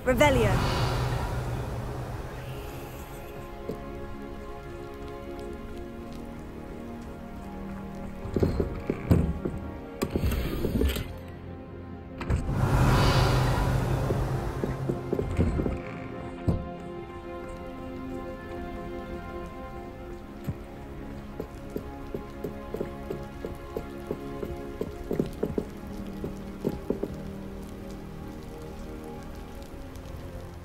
Rebellion.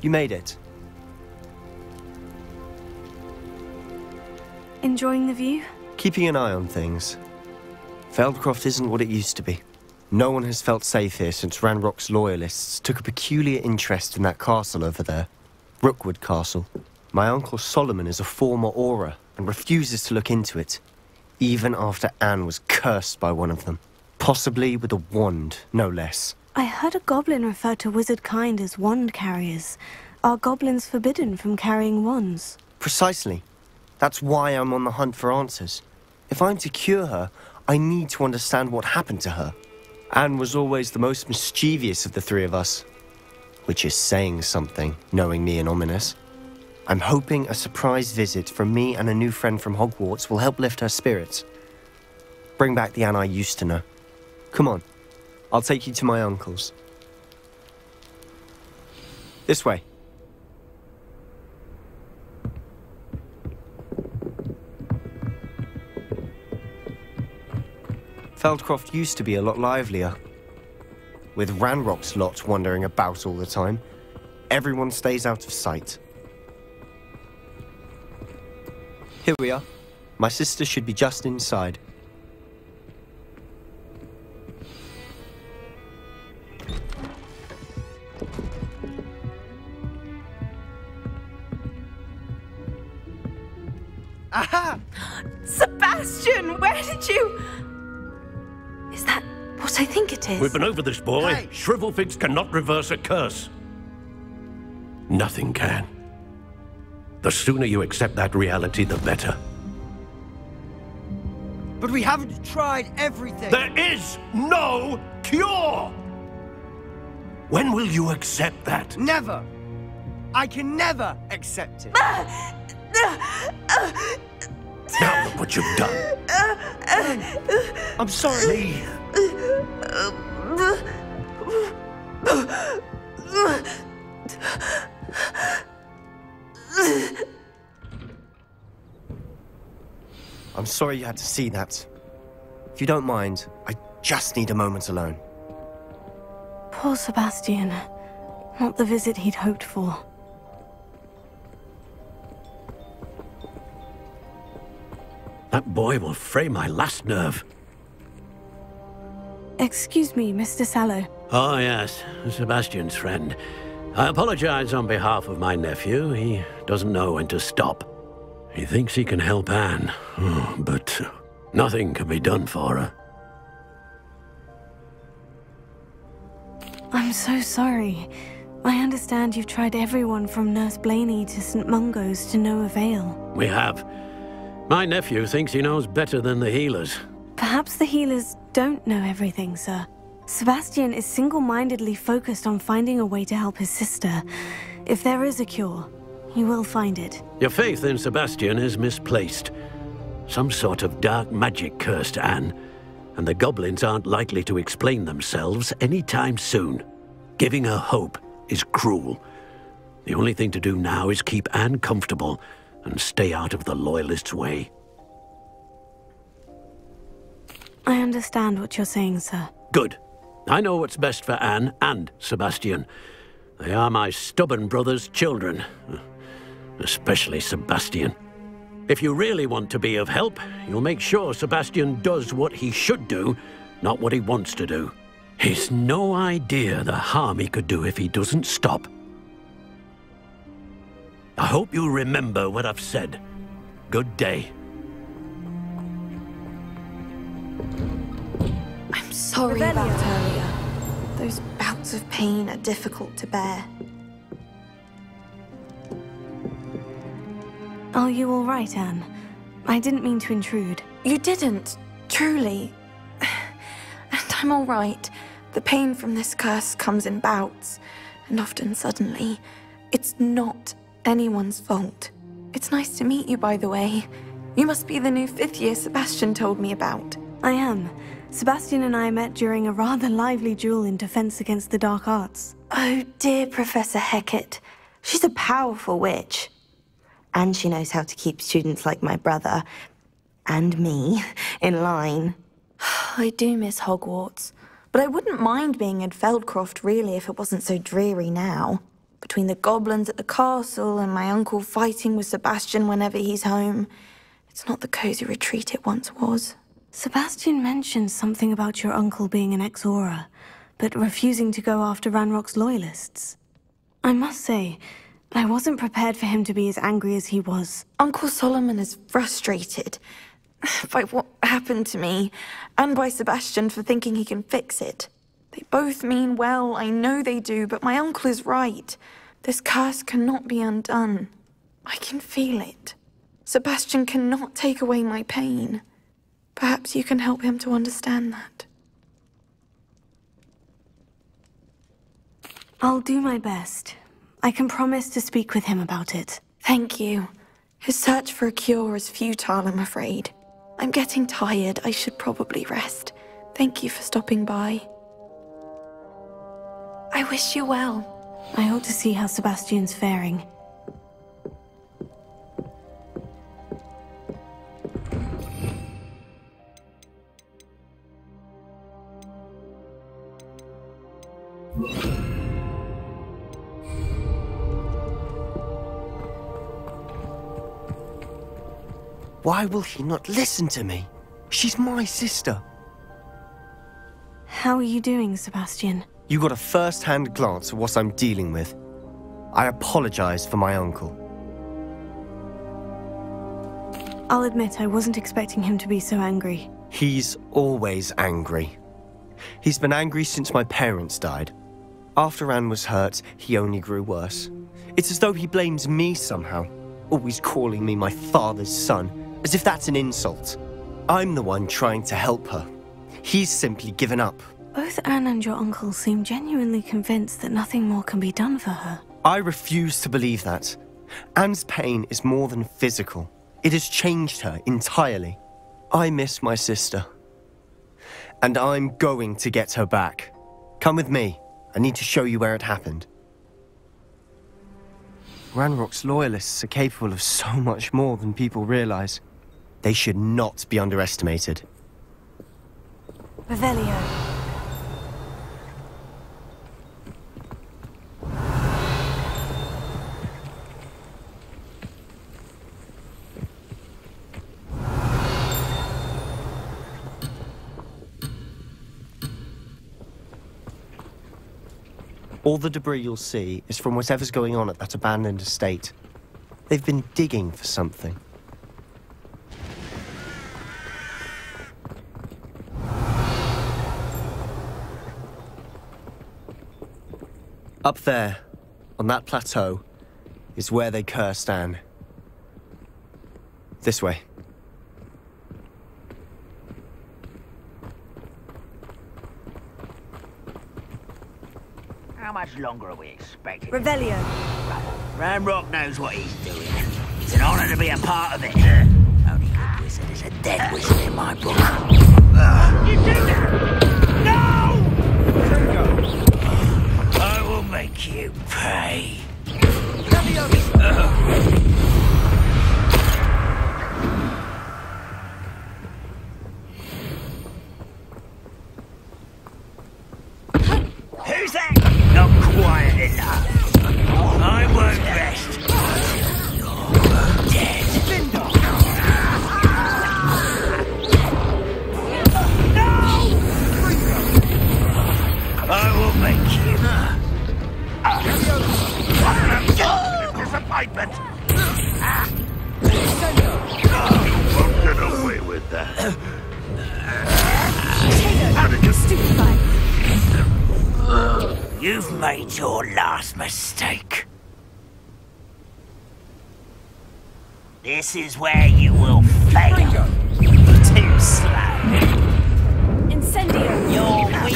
You made it. Enjoying the view? Keeping an eye on things. Feldcroft isn't what it used to be. No one has felt safe here since Ranrok's loyalists took a peculiar interest in that castle over there. Rookwood Castle. My uncle Solomon is a former Auror and refuses to look into it, even after Anne was cursed by one of them. Possibly with a wand, no less. I heard a goblin refer to wizard kind as wand carriers. Are goblins forbidden from carrying wands? Precisely. That's why I'm on the hunt for answers. If I'm to cure her, I need to understand what happened to her. Anne was always the most mischievous of the three of us. Which is saying something, knowing me and Ominous. I'm hoping a surprise visit from me and a new friend from Hogwarts will help lift her spirits. Bring back the Anne I used to know. Come on. I'll take you to my uncle's. This way. Feldcroft used to be a lot livelier. With Ranrok's lot wandering about all the time, everyone stays out of sight. Here we are. My sister should be just inside. Aha! Sebastian, where did you... Is that what I think it is? We've been over this, boy. Hey. Shrivelfigs cannot reverse a curse. Nothing can. The sooner you accept that reality, the better. But we haven't tried everything. There is no cure! When will you accept that? Never. I can never accept it. Now look what you've done. I'm sorry. I'm sorry you had to see that. If you don't mind, I just need a moment alone. Poor Sebastian. Not the visit he'd hoped for. That boy will fray my last nerve. Excuse me, Mr. Sallow. Oh, yes, Sebastian's friend. I apologize on behalf of my nephew. He doesn't know when to stop. He thinks he can help Anne, but nothing can be done for her. I'm so sorry. I understand you've tried everyone from Nurse Blaney to St. Mungo's to no avail. We have. My nephew thinks he knows better than the healers. Perhaps the healers don't know everything, sir. Sebastian is single-mindedly focused on finding a way to help his sister. If there is a cure, he will find it. Your faith in Sebastian is misplaced. Some sort of dark magic cursed Anne, and the goblins aren't likely to explain themselves anytime soon. Giving her hope is cruel. The only thing to do now is keep Anne comfortable and stay out of the Loyalists' way. I understand what you're saying, sir. Good. I know what's best for Anne and Sebastian. They are my stubborn brother's children. Especially Sebastian. If you really want to be of help, you'll make sure Sebastian does what he should do, not what he wants to do. He's no idea the harm he could do if he doesn't stop. I hope you remember what I've said. Good day. I'm sorry about earlier. Those bouts of pain are difficult to bear. Are you all right, Anne? I didn't mean to intrude. You didn't, truly. And I'm all right. The pain from this curse comes in bouts. and often suddenly. It's not anyone's fault. It's nice to meet you, by the way. You must be the new 5th year Sebastian told me about. I am. Sebastian and I met during a rather lively duel in defense against the dark arts. Oh dear, Professor Hecat. She's a powerful witch. And she knows how to keep students like my brother, and me, in line. I do miss Hogwarts, but I wouldn't mind being in Feldcroft really if it wasn't so dreary now. Between the goblins at the castle and my uncle fighting with Sebastian whenever he's home, it's not the cozy retreat it once was. Sebastian mentioned something about your uncle being an ex-Auror, but refusing to go after Ranrok's loyalists. I must say, I wasn't prepared for him to be as angry as he was. Uncle Solomon is frustrated by what happened to me, and by Sebastian for thinking he can fix it. They both mean well, I know they do, but my uncle is right. This curse cannot be undone. I can feel it. Sebastian cannot take away my pain. Perhaps you can help him to understand that. I'll do my best. I can promise to speak with him about it. Thank you. His search for a cure is futile, I'm afraid. I'm getting tired. I should probably rest. Thank you for stopping by. I wish you well. I ought to see how Sebastian's faring. Why will he not listen to me? She's my sister. How are you doing, Sebastian? You got a first-hand glance at what I'm dealing with. I apologize for my uncle. I'll admit I wasn't expecting him to be so angry. He's always angry. He's been angry since my parents died. After Anne was hurt, he only grew worse. It's as though he blames me somehow, always calling me my father's son, as if that's an insult. I'm the one trying to help her. He's simply given up. Both Anne and your uncle seem genuinely convinced that nothing more can be done for her. I refuse to believe that. Anne's pain is more than physical. It has changed her entirely. I miss my sister. And I'm going to get her back. Come with me. I need to show you where it happened. Ranrok's loyalists are capable of so much more than people realize. They should not be underestimated. Revelio. All the debris you'll see is from whatever's going on at that abandoned estate. They've been digging for something. Up there, on that plateau, is where they cursed Anne. This way. How much longer are we expecting? Revelio. Ranrok knows what he's doing. It's an honor to be a part of it. Only good wizard is a dead wizard in my book. You do that! No! I will make you pay. Who's that? Not quiet enough. I won't rest. You're dead. No! I will make you. Disappointment. You won't get away with that. Stupefied. You've made your last mistake. This is where you will fail. Too slow. Incendio. You're weak.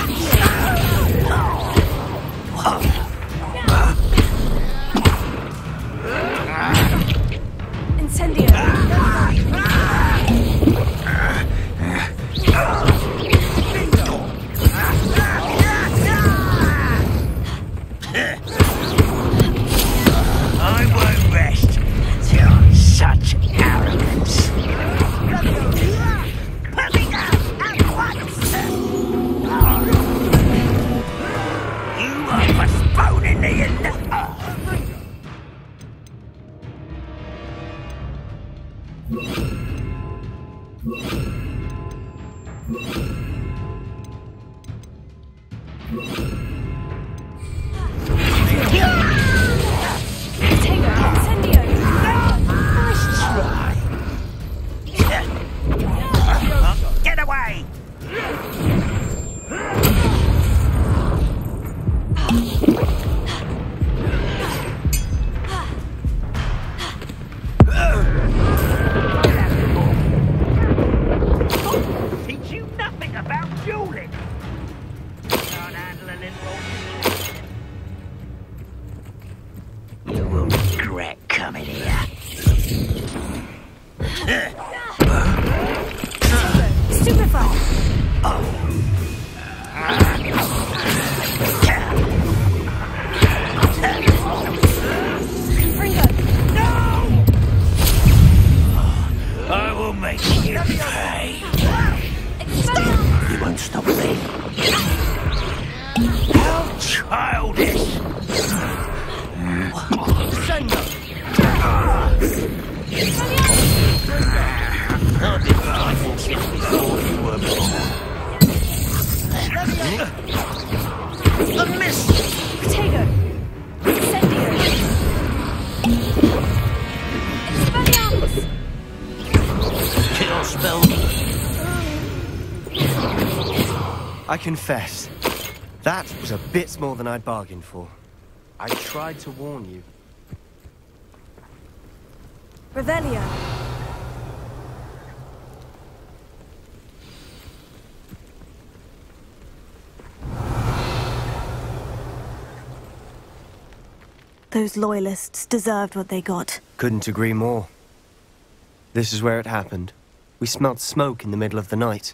Get away! Teach you nothing about dueling. Can't handle a little. You will regret coming here. Stupefy! I will make you pay. You won't stop me. How childish! How did I forget before you were born? A miss! Potato! Incendio! Expelliarmus! Kill spell. I confess, that was a bit more than I'd bargained for. I tried to warn you. Revelio! Those loyalists deserved what they got. Couldn't agree more. This is where it happened. We smelled smoke in the middle of the night.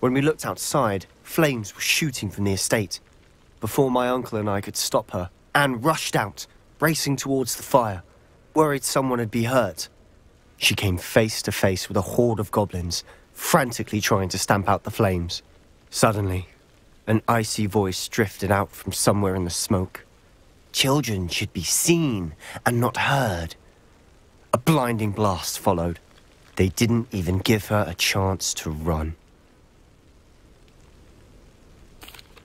When we looked outside, flames were shooting from the estate. Before my uncle and I could stop her, Anne rushed out, racing towards the fire, worried someone had been hurt. She came face to face with a horde of goblins, frantically trying to stamp out the flames. Suddenly, an icy voice drifted out from somewhere in the smoke. Children should be seen and not heard. A blinding blast followed. They didn't even give her a chance to run.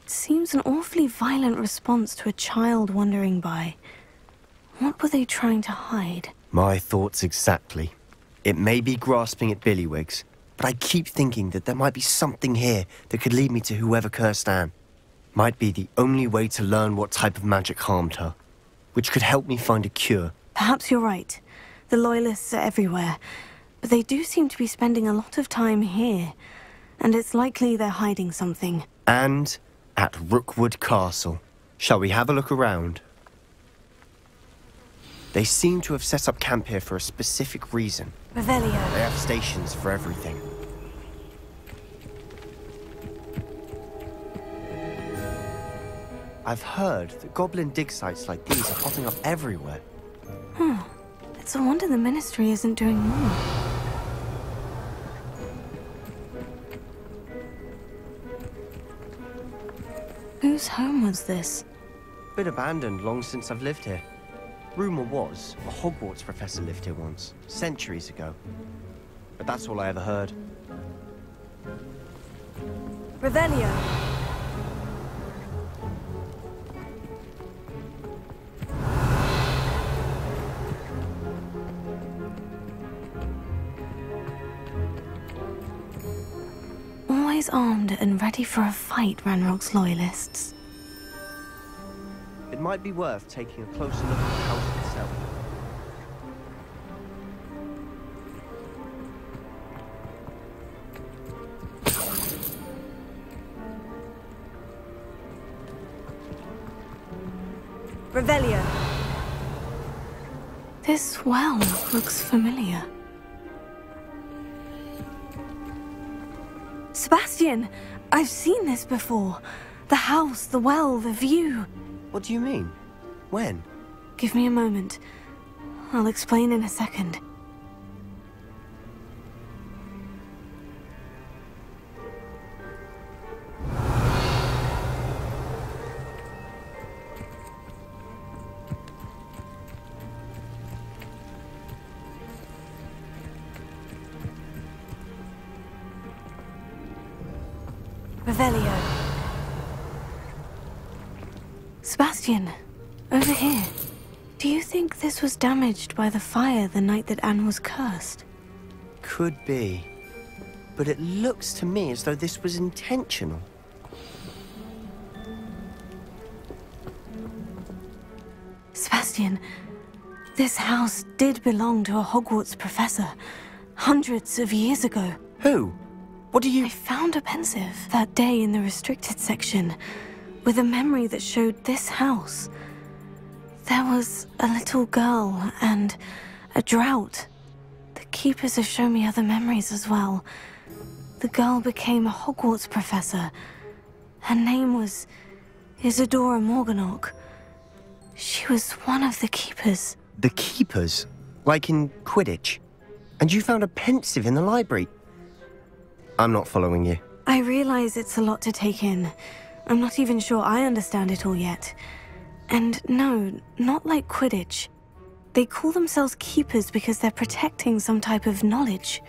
Seems an awfully violent response to a child wandering by. What were they trying to hide? My thoughts exactly. It may be grasping at billywhigs, but I keep thinking that there might be something here that could lead me to whoever cursed Anne. Might be the only way to learn what type of magic harmed her, which could help me find a cure. Perhaps you're right. The Loyalists are everywhere, but they do seem to be spending a lot of time here, and it's likely they're hiding something. And at Rookwood Castle. Shall we have a look around? They seem to have set up camp here for a specific reason. Revelio. They have stations for everything. I've heard that goblin dig sites like these are popping up everywhere. It's a wonder the Ministry isn't doing more. Whose home was this? Been abandoned long since I've lived here. Rumour was a Hogwarts professor lived here once, centuries ago. But that's all I ever heard. Revelio. Always armed and ready for a fight, Ranrok's Loyalists. It might be worth taking a closer look at the house itself. Revelio. This well looks familiar. Sebastian! I've seen this before. The house, the well, the view. What do you mean? When? Give me a moment. I'll explain in a second. Revelio. Sebastian, over here. Do you think this was damaged by the fire the night that Anne was cursed? Could be. But it looks to me as though this was intentional. Sebastian, this house did belong to a Hogwarts professor, hundreds of years ago. Who? What do you... I found a pensive that day in the restricted section, with a memory that showed this house. There was a little girl and a drought. The keepers have shown me other memories as well. The girl became a Hogwarts professor. Her name was Isadora Morganach. She was one of the keepers. The keepers? Like in Quidditch? And you found a pensive in the library? I'm not following you. I realize it's a lot to take in. I'm not even sure I understand it all yet. And no, not like Quidditch. They call themselves keepers because they're protecting some type of knowledge.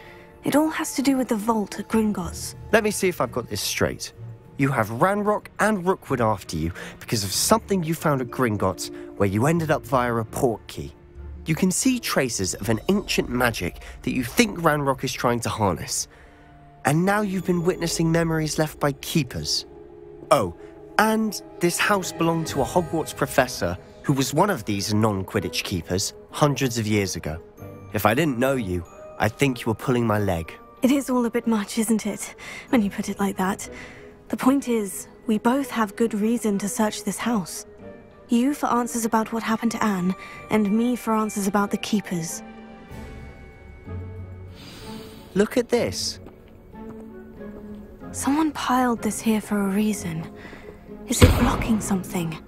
It all has to do with the vault at Gringotts. Let me see if I've got this straight. You have Ranrok and Rookwood after you because of something you found at Gringotts where you ended up via a portkey. You can see traces of an ancient magic that you think Ranrok is trying to harness. And now you've been witnessing memories left by keepers. Oh, and this house belonged to a Hogwarts professor who was one of these non-Quidditch keepers hundreds of years ago. If I didn't know you, I'd think you were pulling my leg. It is all a bit much, isn't it, when you put it like that? The point is, we both have good reason to search this house. You for answers about what happened to Anne, and me for answers about the keepers. Look at this. Someone piled this here for a reason. Is it blocking something?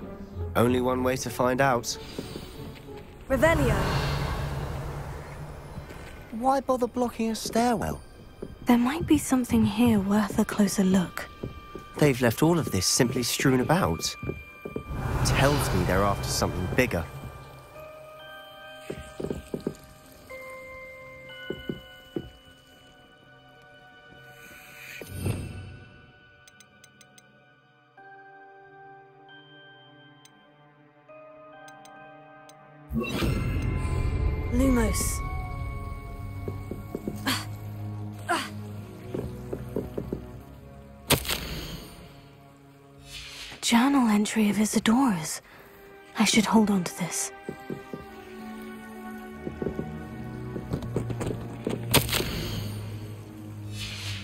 Only one way to find out. Revelio! Why bother blocking a stairwell? There might be something here worth a closer look. They've left all of this simply strewn about. Tells me they're after something bigger. Lumos. Journal entry of Isadora's. I should hold on to this.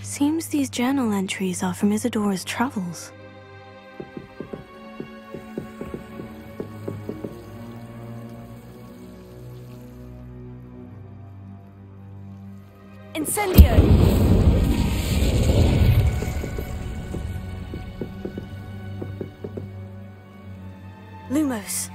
Seems these journal entries are from Isadora's travels. Incendio! Lumos.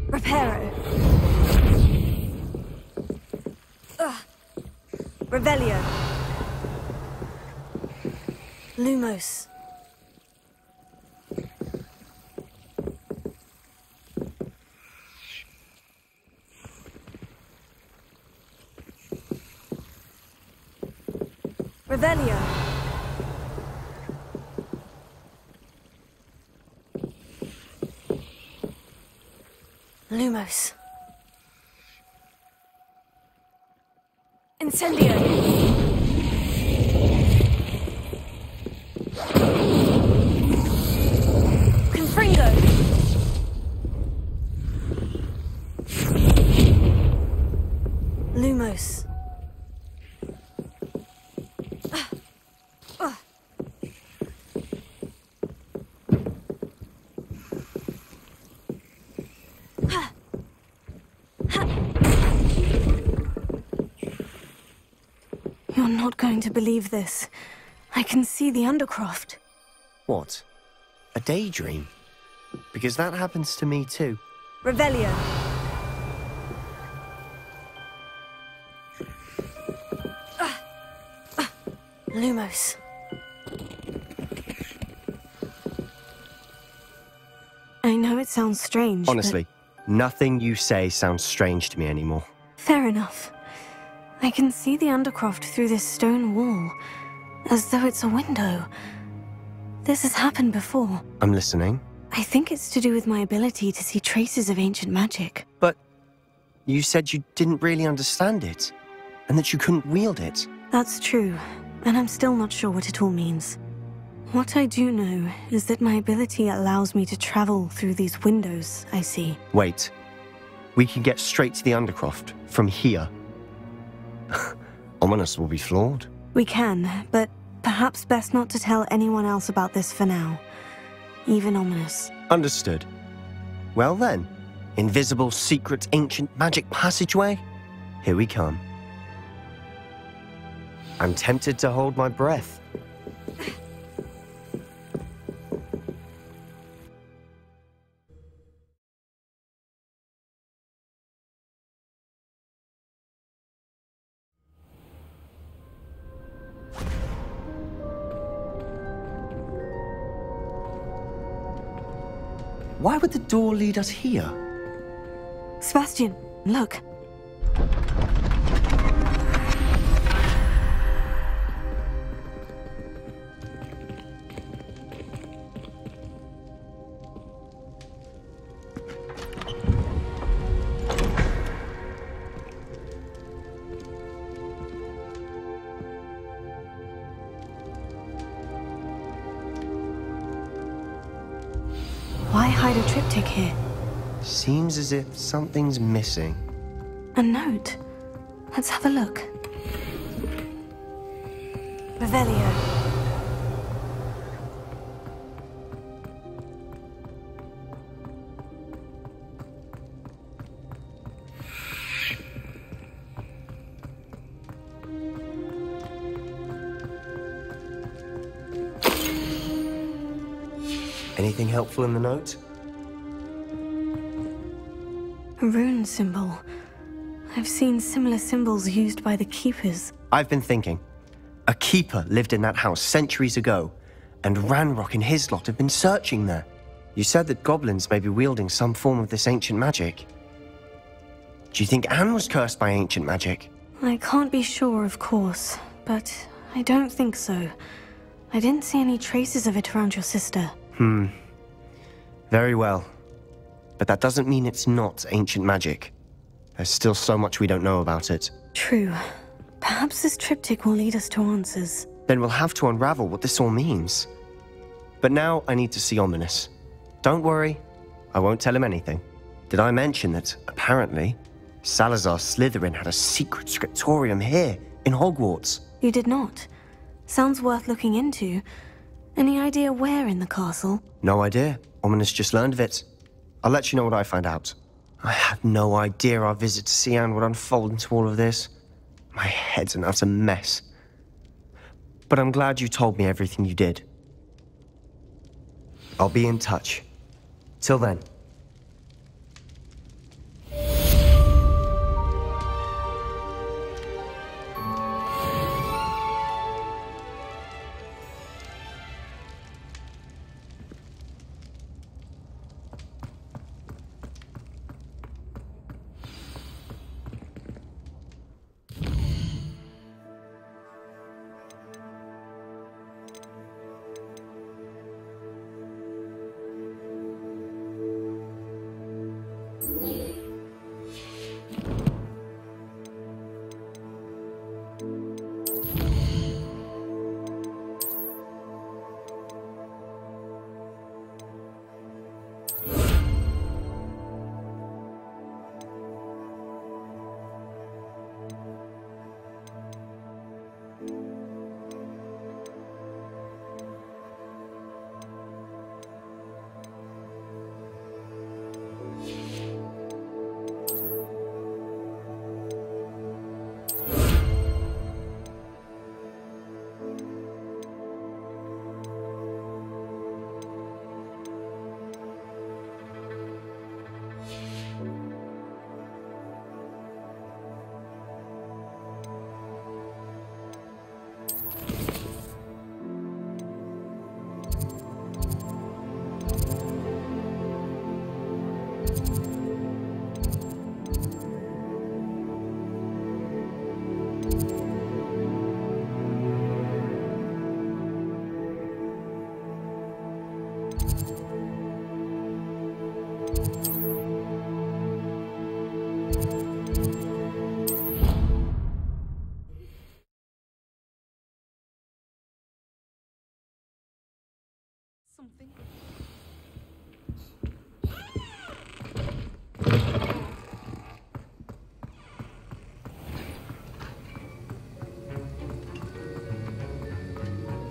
Reparo. Revelio. Lumos. Revelio. Lumos. Incendio. Confringo. Lumos. You're not going to believe this. I can see the Undercroft. What? A daydream? Because that happens to me too. Revelio. Lumos. I know it sounds strange, Honestly, nothing you say sounds strange to me anymore. Fair enough. I can see the Undercroft through this stone wall, as though it's a window. This has happened before. I'm listening. I think it's to do with my ability to see traces of ancient magic. But you said you didn't really understand it, and that you couldn't wield it. That's true, and I'm still not sure what it all means. What I do know is that my ability allows me to travel through these windows I see. Wait. We can get straight to the Undercroft from here. Ominous will be flawed. We can, but perhaps best not to tell anyone else about this for now. Even Ominous. Understood. Well then, invisible, secret, ancient magic passageway? Here we come. I'm tempted to hold my breath. Why would the door lead us here? Sebastian, look. Why hide a triptych here? Seems as if something's missing. A note. Let's have a look. Revelio. Anything helpful in the note? A rune symbol. I've seen similar symbols used by the Keepers. I've been thinking. A keeper lived in that house centuries ago, and Ranrok and his lot have been searching there. You said that goblins may be wielding some form of this ancient magic. Do you think Anne was cursed by ancient magic? I can't be sure, of course, but I don't think so. I didn't see any traces of it around your sister. Very well. But that doesn't mean it's not ancient magic. There's still so much we don't know about it. True. Perhaps this triptych will lead us to answers. Then we'll have to unravel what this all means. But now I need to see Ominous. Don't worry, I won't tell him anything. Did I mention that, apparently, Salazar Slytherin had a secret scriptorium here, in Hogwarts? You did not. Sounds worth looking into. Any idea where in the castle? No idea. Ominous just learned of it. I'll let you know what I find out. I had no idea our visit to Sian would unfold into all of this. My head's an utter mess. But I'm glad you told me everything you did. I'll be in touch. Till then.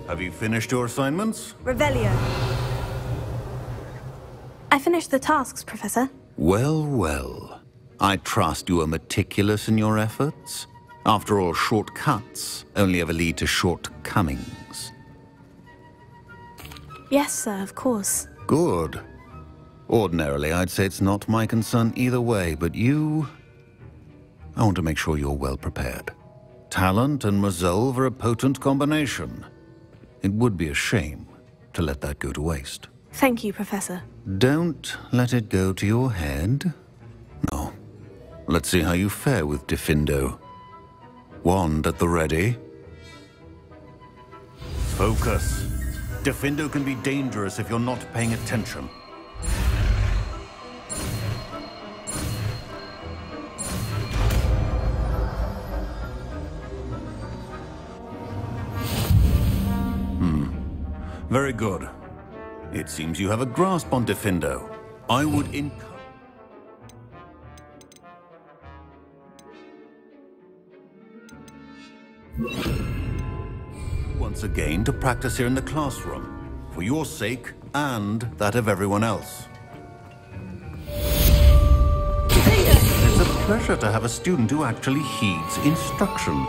Have you finished your assignments? Revelio. I finished the tasks, Professor. Well, well. I trust you are meticulous in your efforts. After all, shortcuts only ever lead to shortcomings. Yes, sir, of course. Good. Ordinarily, I'd say it's not my concern either way, but you... I want to make sure you're well prepared. Talent and resolve are a potent combination. It would be a shame to let that go to waste. Thank you, Professor. Don't let it go to your head. No. Let's see how you fare with Diffindo. Wand at the ready. Focus. Diffindo can be dangerous if you're not paying attention. Very good. It seems you have a grasp on Diffindo. I would once again to practice here in the classroom, for your sake and that of everyone else. It's a pleasure to have a student who actually heeds instruction.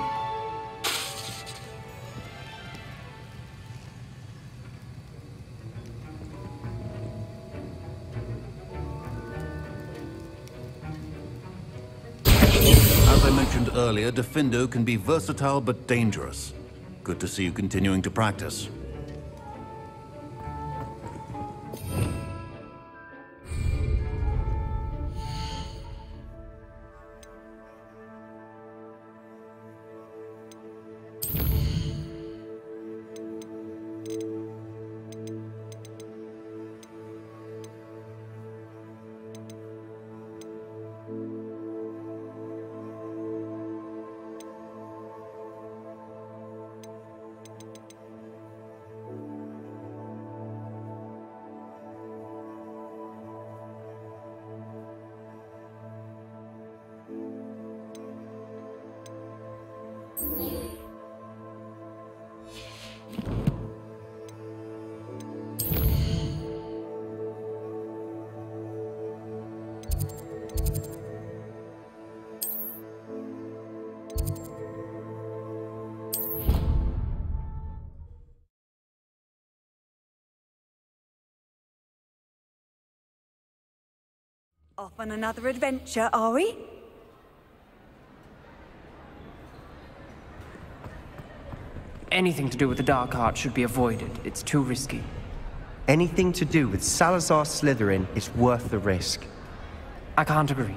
Earlier, Diffindo can be versatile but dangerous. Good to see you continuing to practice. Off on another adventure, are we? Anything to do with the dark art should be avoided. It's too risky. Anything to do with Salazar Slytherin is worth the risk. I can't agree.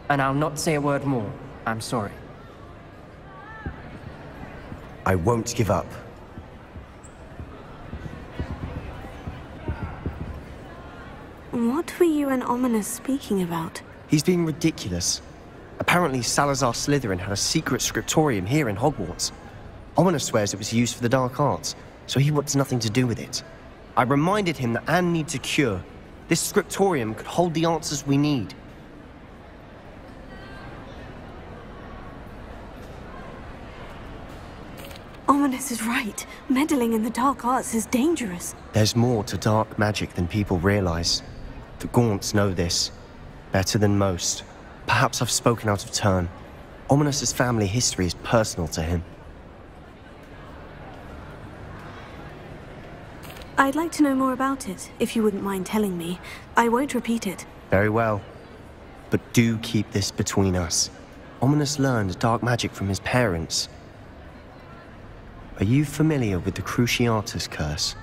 And I'll not say a word more. I'm sorry. I won't give up. What were you and Ominous speaking about? He's being ridiculous. Apparently Salazar Slytherin had a secret scriptorium here in Hogwarts. Ominous swears it was used for the dark arts, so he wants nothing to do with it. I reminded him that Anne needs a cure. This scriptorium could hold the answers we need. Ominous is right. Meddling in the dark arts is dangerous. There's more to dark magic than people realize. The Gaunts know this. Better than most. Perhaps I've spoken out of turn. Ominous's family history is personal to him. I'd like to know more about it, if you wouldn't mind telling me. I won't repeat it. Very well. But do keep this between us. Ominous learned dark magic from his parents. Are you familiar with the Cruciatus Curse?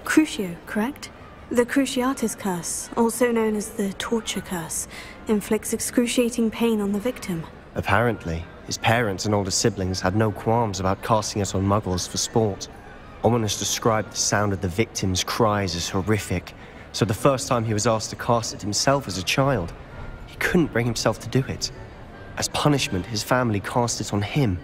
Crucio, correct? The Cruciatus Curse, also known as the Torture Curse, inflicts excruciating pain on the victim. Apparently, his parents and older siblings had no qualms about casting it on muggles for sport. Ominous described the sound of the victim's cries as horrific, so the first time he was asked to cast it himself as a child, he couldn't bring himself to do it. As punishment, his family cast it on him.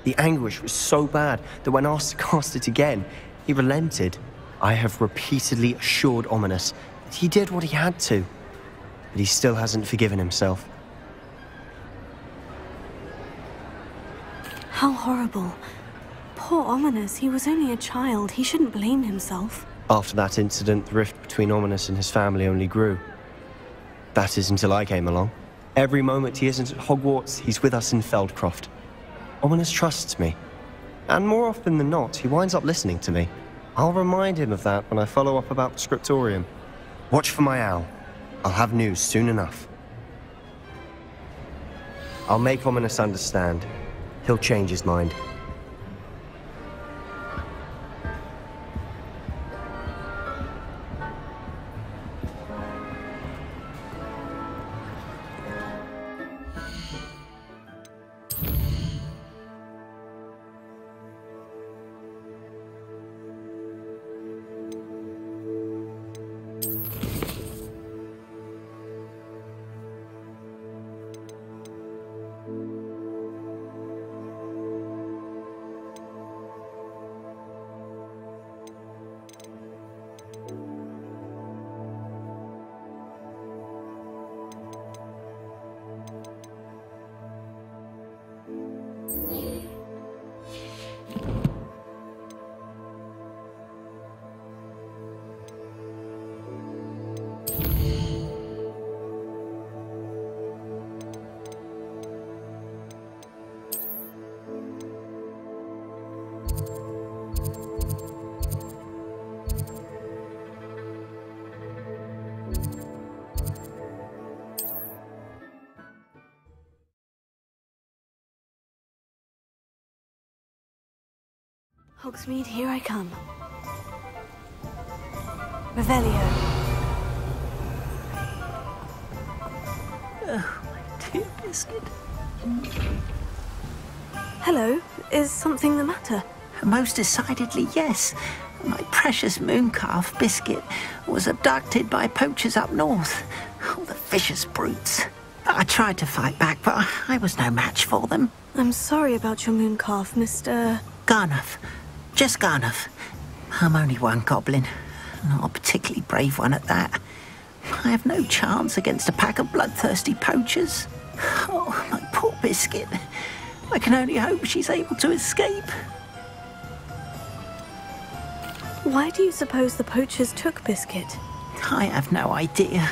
The anguish was so bad that when asked to cast it again, he relented. I have repeatedly assured Ominous that he did what he had to, but he still hasn't forgiven himself. How horrible. Poor Ominous, he was only a child. He shouldn't blame himself. After that incident, the rift between Ominous and his family only grew. That is until I came along. Every moment he isn't at Hogwarts, he's with us in Feldcroft. Ominous trusts me. And more often than not, he winds up listening to me. I'll remind him of that when I follow up about the scriptorium. Watch for my owl. I'll have news soon enough. I'll make Ominous understand. He'll change his mind. Hogsmeade, here I come. Revelio. Oh, my dear Biscuit. Hello, is something the matter? Most decidedly, yes. My precious mooncalf, Biscuit, was abducted by poachers up north. Oh, the vicious brutes. I tried to fight back, but I was no match for them. I'm sorry about your mooncalf, Mr. Garnuff. Just Garnuff. I'm only one goblin. Not a particularly brave one at that. I have no chance against a pack of bloodthirsty poachers. Oh, my poor Biscuit. I can only hope she's able to escape. Why do you suppose the poachers took Biscuit? I have no idea.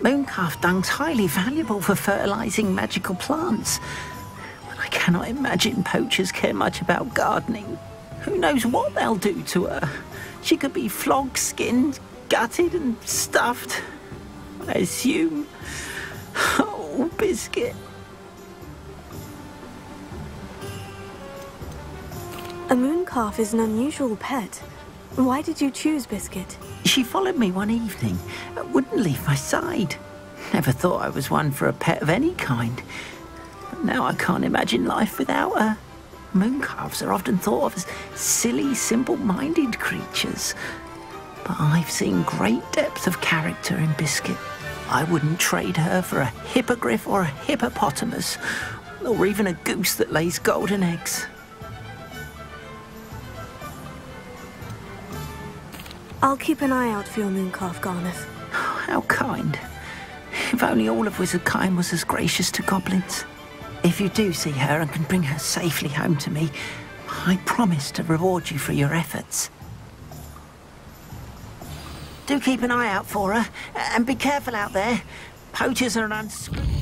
Mooncalf dung's highly valuable for fertilizing magical plants. But I cannot imagine poachers care much about gardening. Who knows what they'll do to her? She could be flogged, skinned, gutted and stuffed. I assume. Oh, Biscuit. A mooncalf is an unusual pet. Why did you choose Biscuit? She followed me one evening, wouldn't leave my side. Never thought I was one for a pet of any kind. But now I can't imagine life without her. Mooncalves are often thought of as silly, simple-minded creatures. But I've seen great depth of character in Biscuit. I wouldn't trade her for a hippogriff or a hippopotamus, or even a goose that lays golden eggs. I'll keep an eye out for your mooncalf, Garnuff. Oh, how kind. If only all of Wizardkind was as gracious to goblins. If you do see her and can bring her safely home to me, I promise to reward you for your efforts. Do keep an eye out for her, and be careful out there. Poachers are an unscrupulous...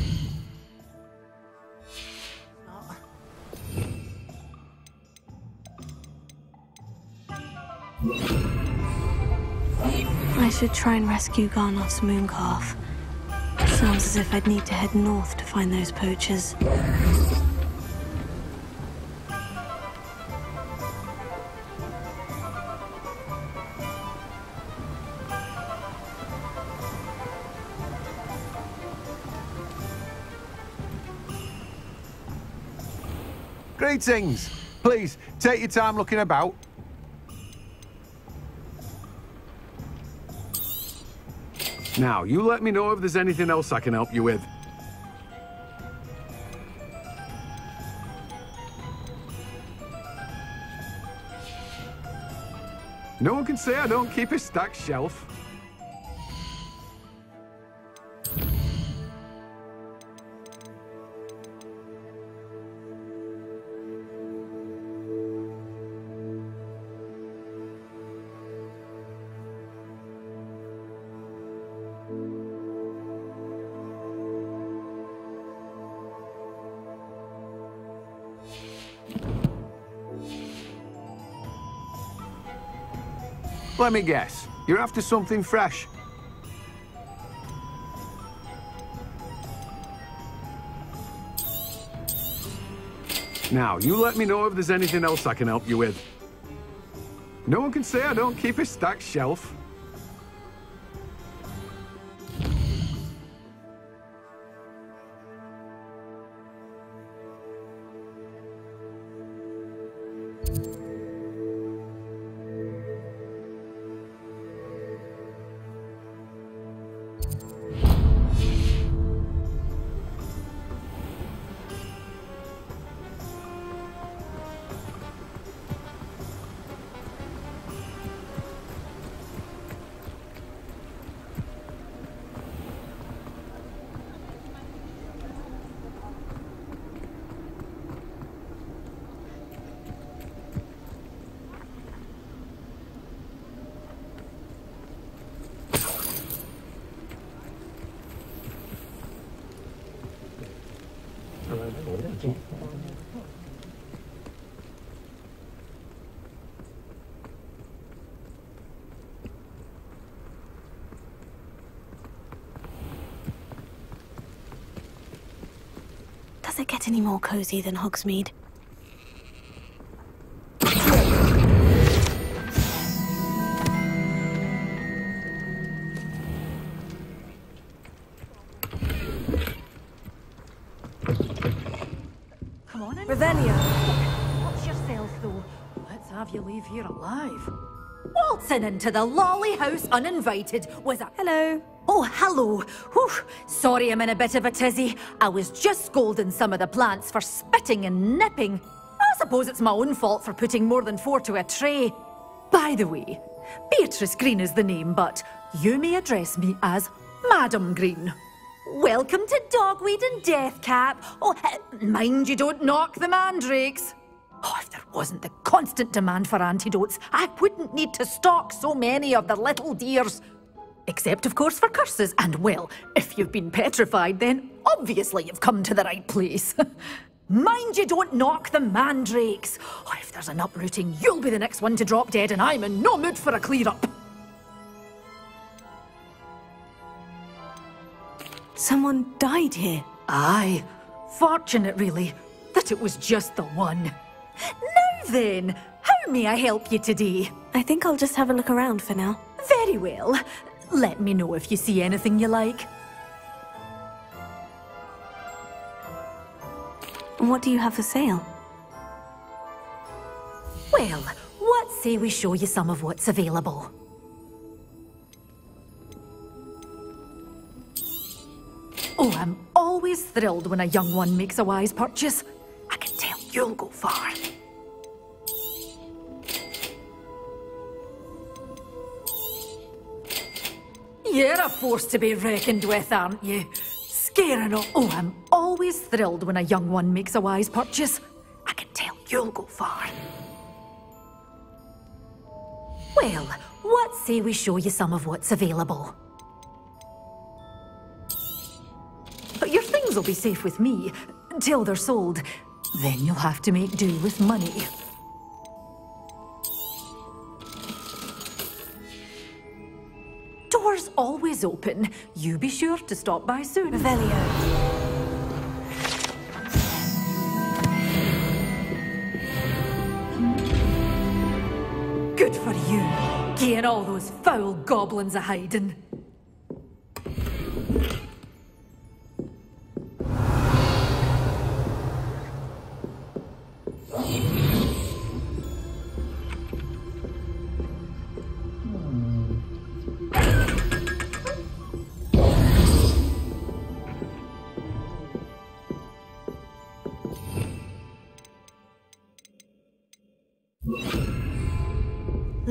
I should try and rescue Garnuff's mooncalf. Sounds as if I'd need to head north to find those poachers. Greetings! Please, take your time looking about. Now, you let me know if there's anything else I can help you with. No one can say I don't keep a stacked shelf. Let me guess. You're after something fresh. Now, you let me know if there's anything else I can help you with. No one can say I don't keep a stacked shelf. Does it get any more cozy than Hogsmeade? Come on in. Revelio. Watch yourself, though. Let's have you leave here alive. Waltzing into the lolly house uninvited was a... Hello. Oh, hello. Whew. Sorry I'm in a bit of a tizzy. I was just scolding some of the plants for spitting and nipping. I suppose it's my own fault for putting more than 4 to a tray. By the way, Beatrice Green is the name, but you may address me as Madam Green. Welcome to Dogweed and Deathcap. Oh, mind you don't knock the mandrakes. Oh, if there wasn't the constant demand for antidotes, I wouldn't need to stock so many of the little dears. Except, of course, for curses. And, well, if you've been petrified, then obviously you've come to the right place. Mind you don't knock the mandrakes. Oh, if there's an uprooting, you'll be the next one to drop dead, and I'm in no mood for a clear-up. Someone died here. Aye. Fortunate, really, that it was just the one. Now then, how may I help you today? I think I'll just have a look around for now. Very well. Let me know if you see anything you like. What do you have for sale? Well, what say we show you some of what's available? Oh, I'm always thrilled when a young one makes a wise purchase. I can tell you'll go far. You're a force to be reckoned with, aren't you? Scaring all. Oh, I'm always thrilled when a young one makes a wise purchase. I can tell you'll go far. Well, what say we show you some of what's available? But your things will be safe with me, till they're sold. Then you'll have to make do with money. Doors always open. You be sure to stop by soon. Revelio. Good for you, getting all those foul goblins a hiding.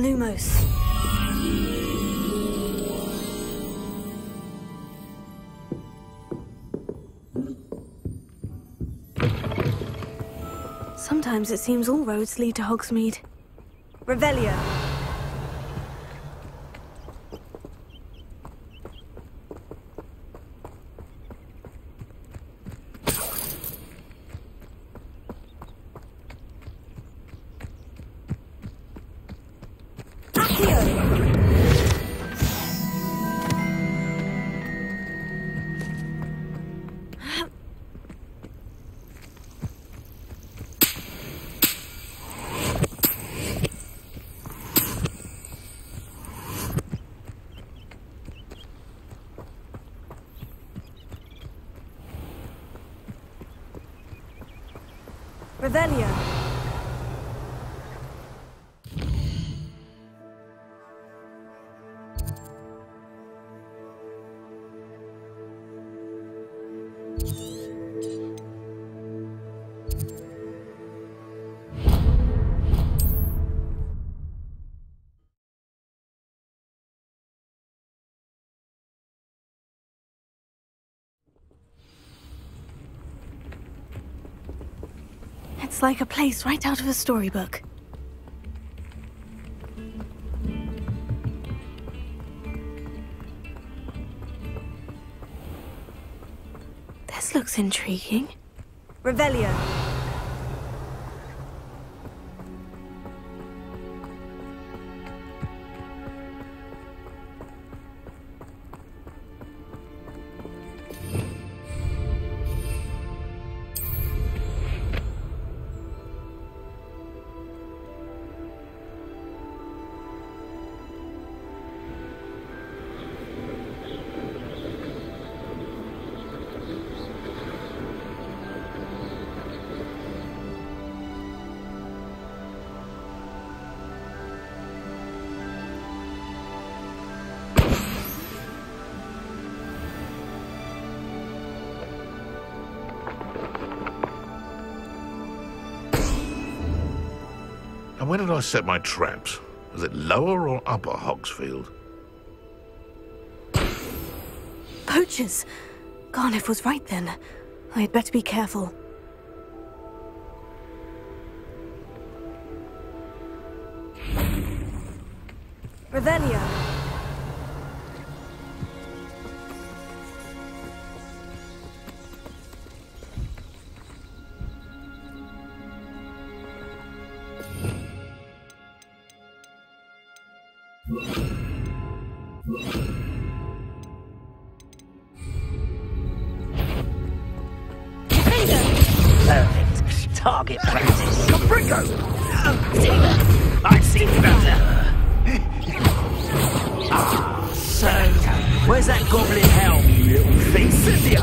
Lumos. Sometimes it seems all roads lead to Hogsmeade. Revelio. Revelio. It's like a place right out of a storybook. This looks intriguing. Revelio. And where did I set my traps? Was it lower or upper Hogsfield? Poachers! Garniff was right then. I'd better be careful. Revelio. Perfect. Target practice. Caprico! I see better. So, where's that goblin helm, you little thing? Incendio!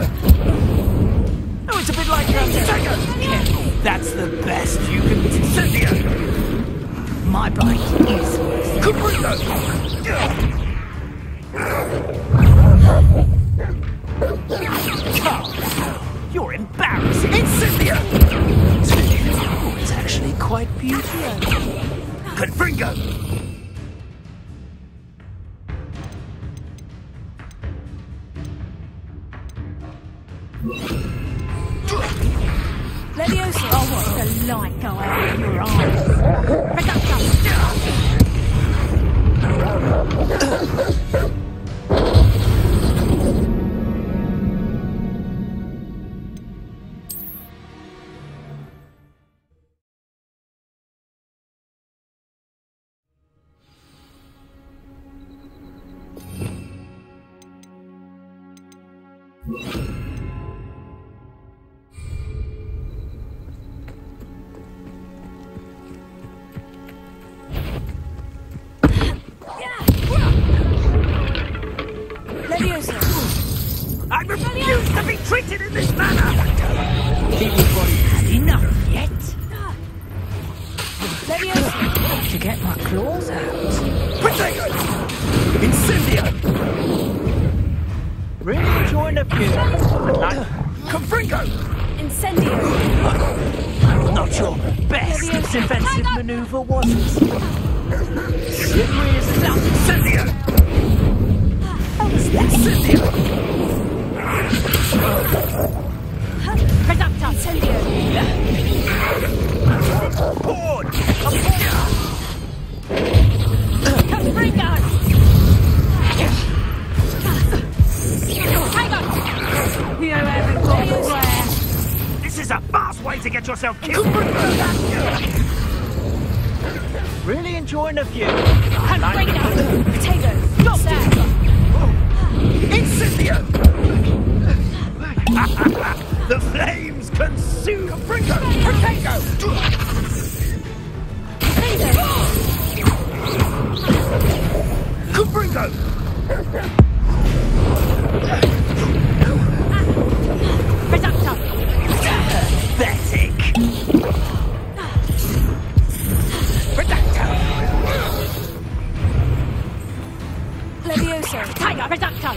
Oh, it's a bit like Antagonists. That's the best you can do. Incendio! My bite is Caprico! You're embarrassing! Incendio! Oh, it's actually quite beautiful. Confringo! Leviosa! Oh, what the light go out of your eyes! Pick up, I refuse to be treated in this manner! Anybody had enough yet? Leviosa! To get my claws out. Potato! Incendio! Really enjoying the funeral. Confringo! Incendio! Not your best defensive maneuver, was it? Incendio! Incendio! Reductor! Incendio! Board! Confringo! You haven't got square. This is a fast way to get yourself killed! Really enjoying the view. Confringo! Potato! Stop that! Incendio! The flames consume! Confringo! Potato! Confringo! Reductor! Pathetic! Reductor! Levioso! Tiger! Reductor!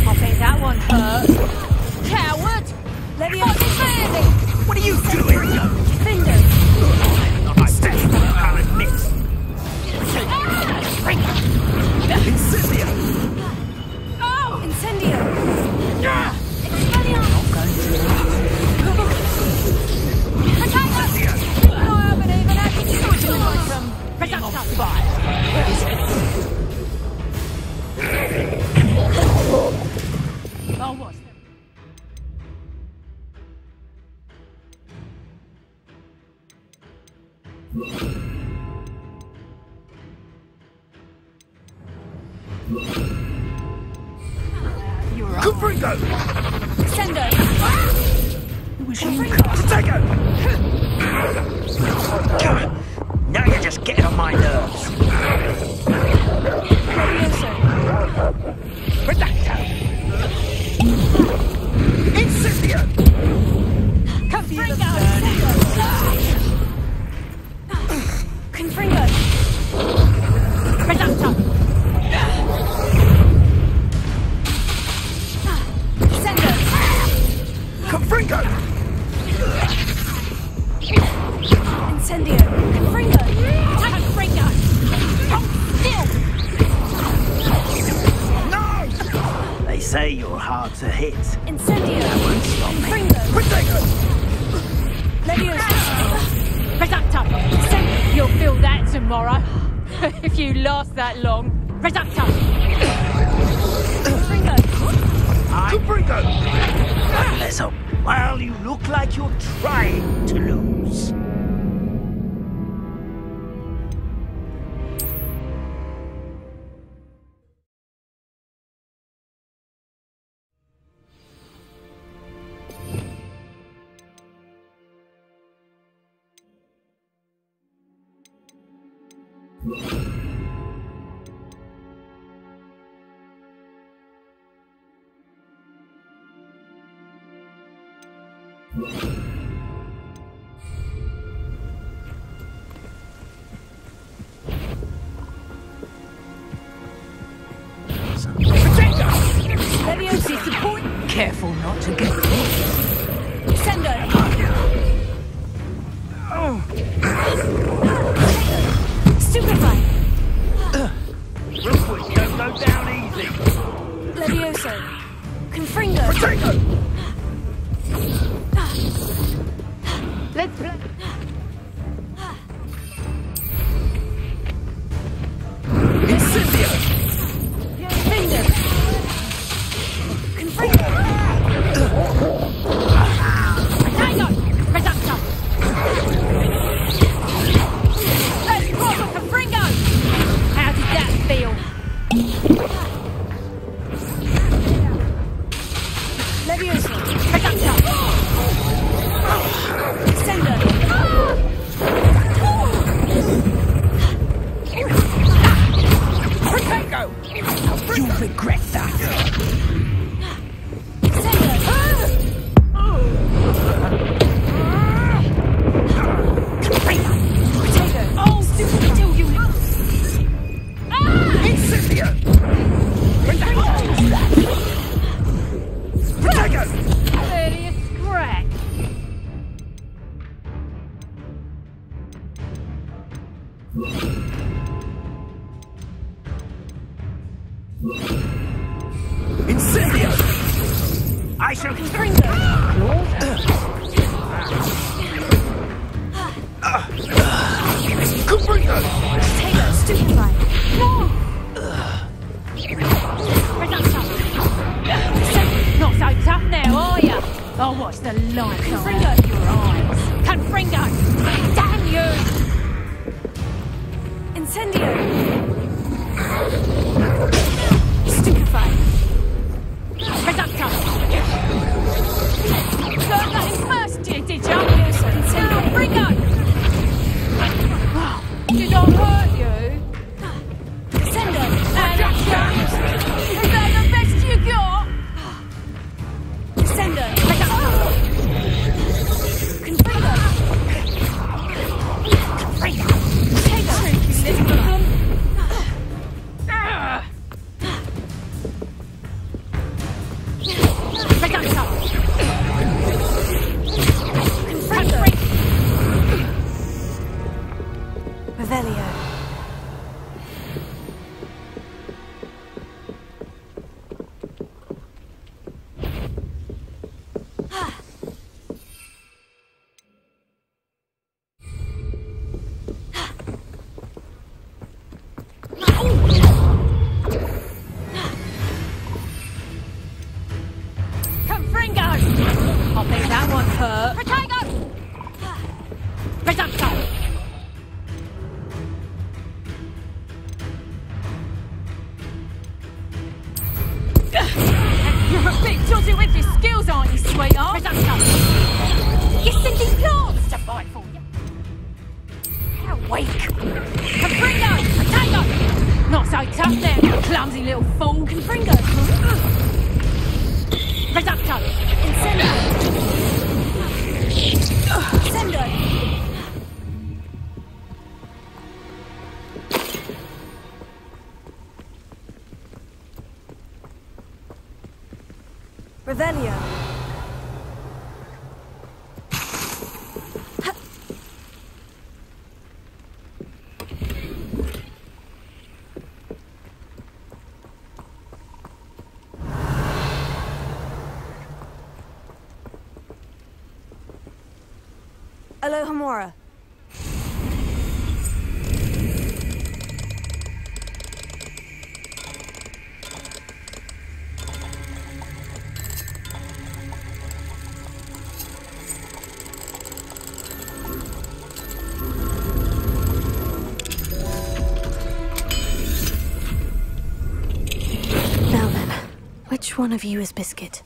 I think that one hurt. Coward! Levioso! What are you doing? Cinder! I stand for the current mix. Incendio! Oh! Incendio! Not going to. Incendio! I haven't even had to do it like some reductor! Fire! Oh, what's that? Confringo! Sendo! It was you, Potato! Now you're just getting on my nerves. Reducto! Incendio! Confringo! Confringo! Reducto! Sendo! Confringo! Incendio! Confringo! Confringo! Still! No! They say you're hard to hit. Incendio! That won't stop me. Confringo! Potato! Levioso! Reducto! Incendio! You'll feel that tomorrow. If you last that long. Reducto! Confringo! Confringo! Let's hope. Well, you look like you're trying to lose. Levioso! Support! Careful not to get caught. Sendo! Stupefy! Rookwood, don't go down easy. Levioso! Confringo! Potato! Let's play! Incendio! Finger! Confringo! Potato! Reducto! Let's rock with Confringo! How did that feel? Levioso! Incendio! I shall bring Taylor, stupefy. No! Not so tough now, are ya? I'll watch the light come out of your eyes. Confringo! Damn you! Incendio! Stupefy! Reductor! Learned that in first year, did ya? Confringo! Did I hurt you? Sendo! Is that the best you got? Sendo! Confringo! Confringo! Take a tricky little one! Reductor! Confringo! Revelio. Confringo! I think that one hurt. Protago! Reductor! You're a bit dodgy with your skills, aren't you, sweetheart? Reductor! You're sending plants to fight for you. How weak! Confringo! Potato! Not so tough there, you clumsy little fool. Confringo! Reductor! Incendio! Sendo! Revelio. Alohomora. Which one of you is Biscuit?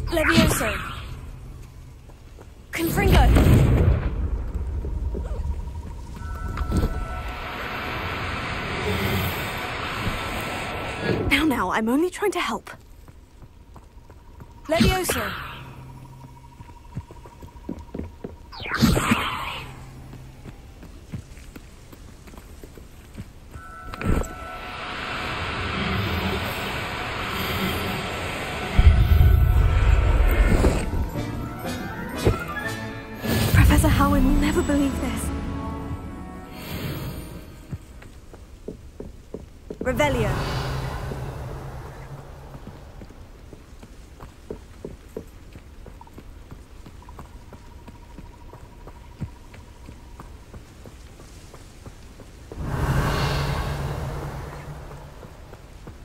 Levioso. Confringo. Now, I'm only trying to help. Levioso. Professor Howard will never believe this. Revelio.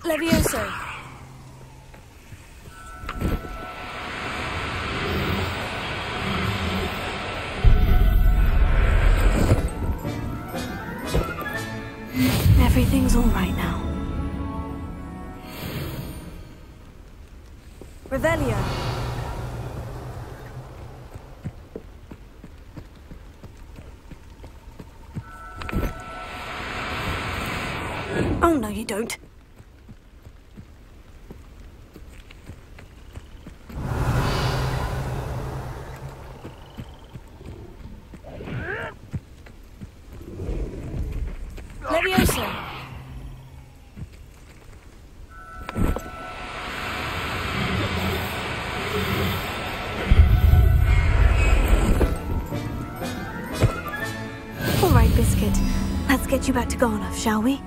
Levioso. Everything's all right now. Revelio. Oh, no, you don't. Levioso. get you back to Garnoff, shall we?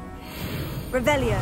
Revelio.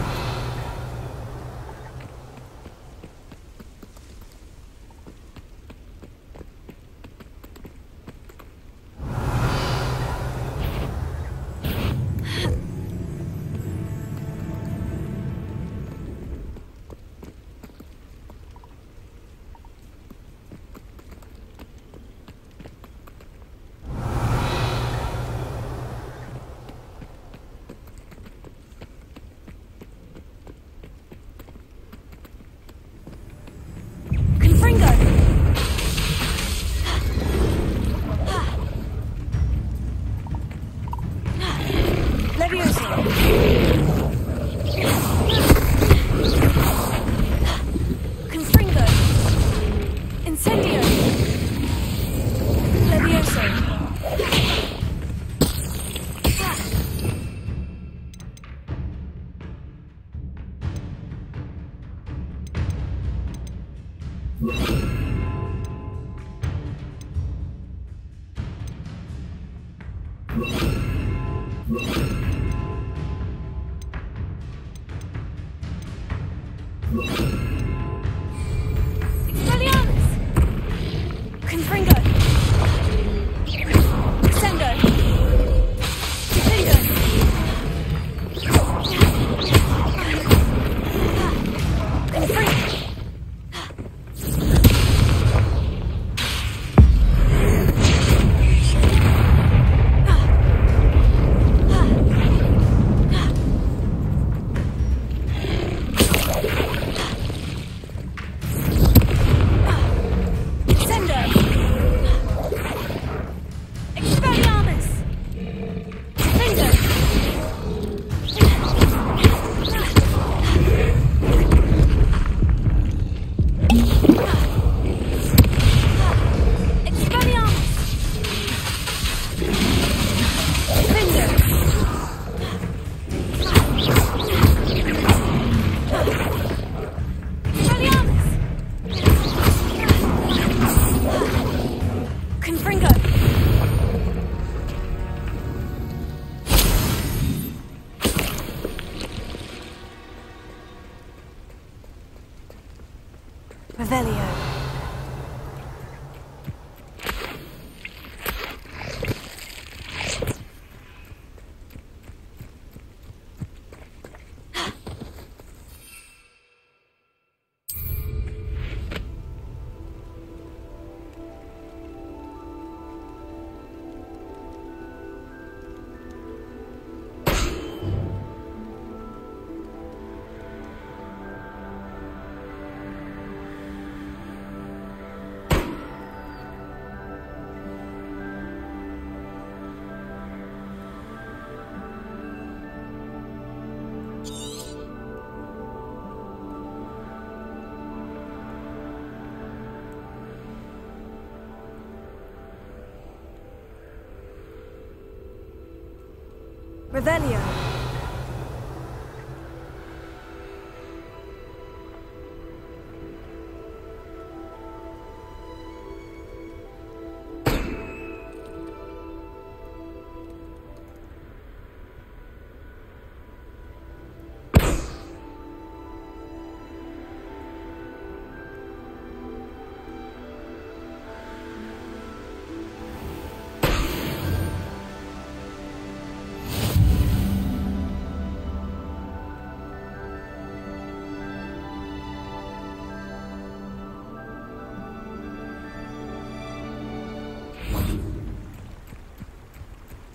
Revelio.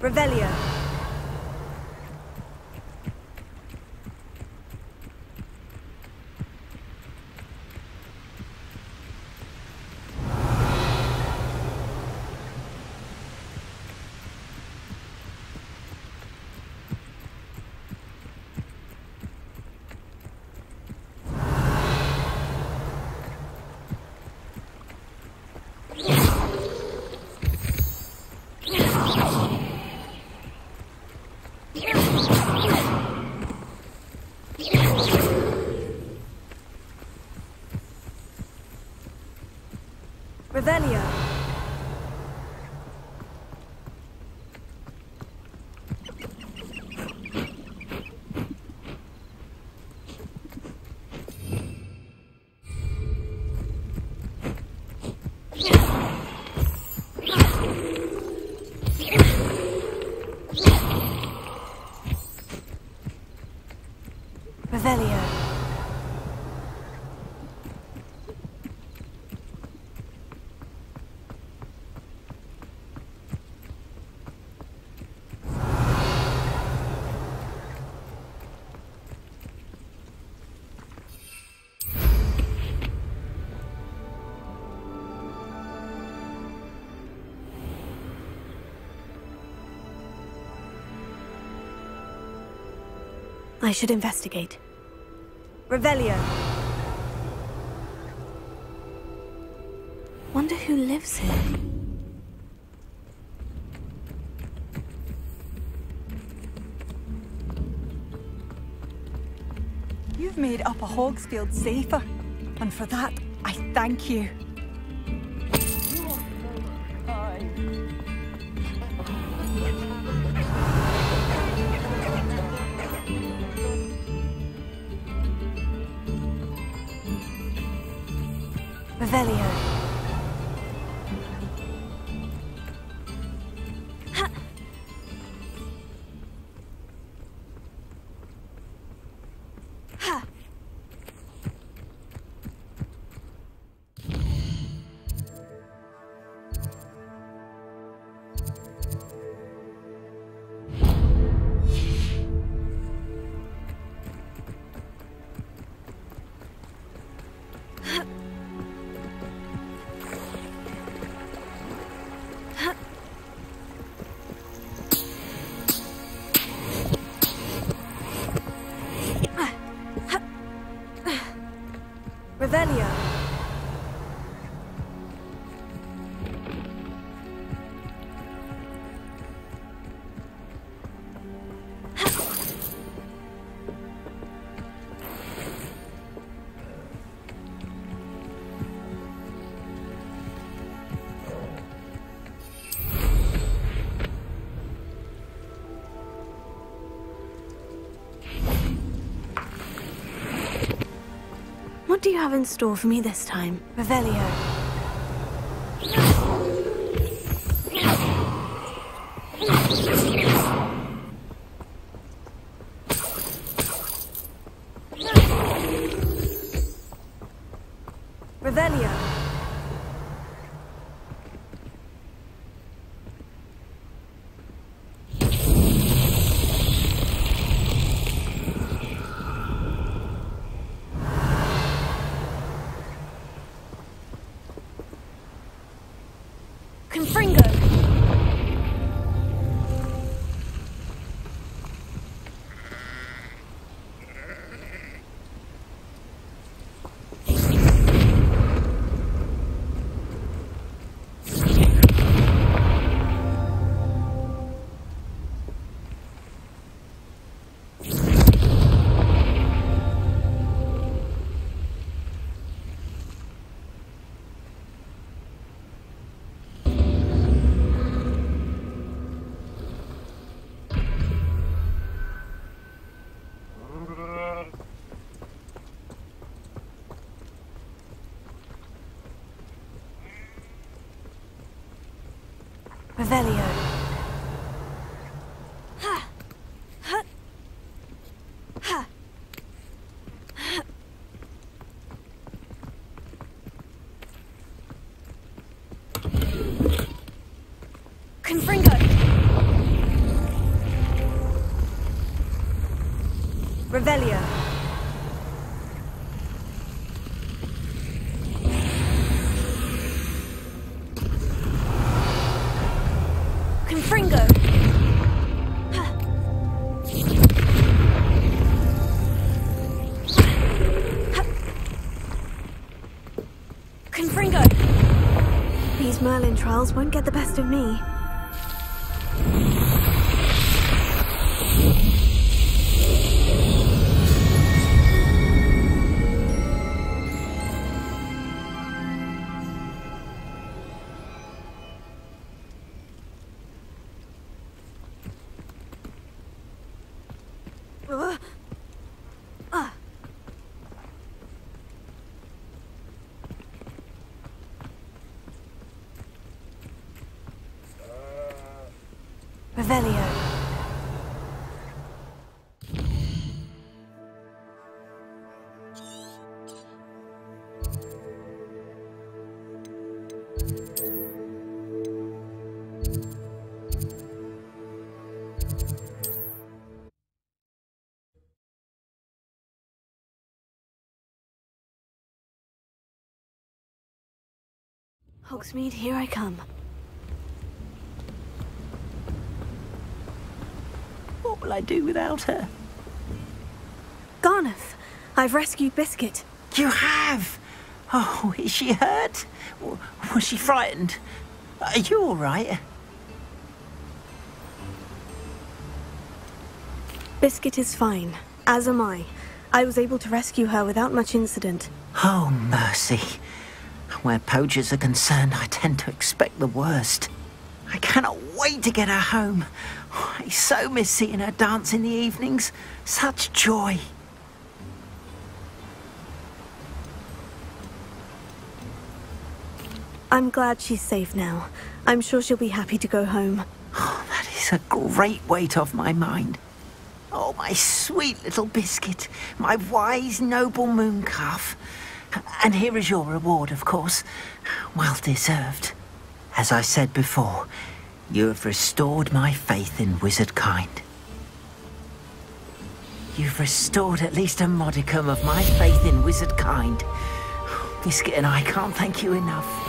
Revelio. Revelio. I should investigate. Revelio. Wonder who lives here. You've made Upper Hogsfield safer, and for that, I thank you. Revelio. Revelio. What do you have in store for me this time? Revelio. Revelio. Revelio. Confringo. Revelio. Confringo. Confringo. These Merlin trials won't get the best of me. Revelio. Hogsmeade, here I come. What will I do without her? Garneth, I've rescued Biscuit. You have? Oh, is she hurt? Was she frightened? Are you all right? Biscuit is fine, as am I. I was able to rescue her without much incident. Oh, mercy. Where poachers are concerned, I tend to expect the worst. I cannot wait to get her home. I so miss seeing her dance in the evenings. Such joy. I'm glad she's safe now. I'm sure she'll be happy to go home. Oh, that is a great weight off my mind. Oh, my sweet little Biscuit, my wise, noble mooncalf. And here is your reward, of course. Well deserved. As I said before, you have restored my faith in wizard kind. You've restored at least a modicum of my faith in wizard kind. Biscuit and I can't thank you enough.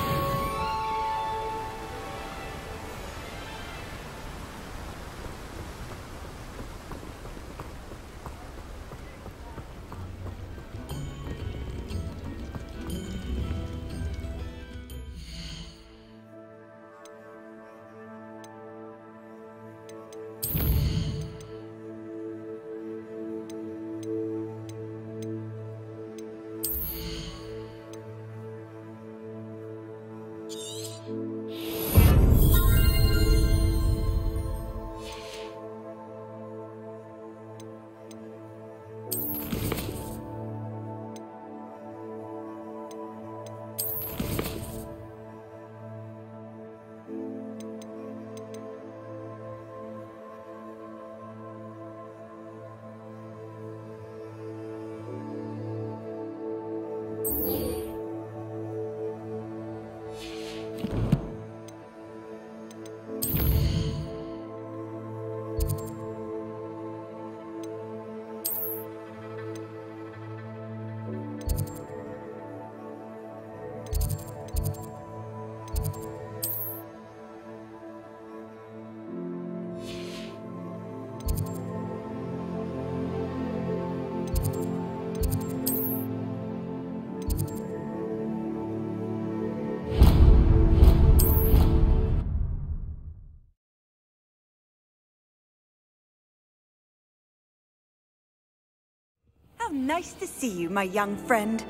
How nice to see you, my young friend.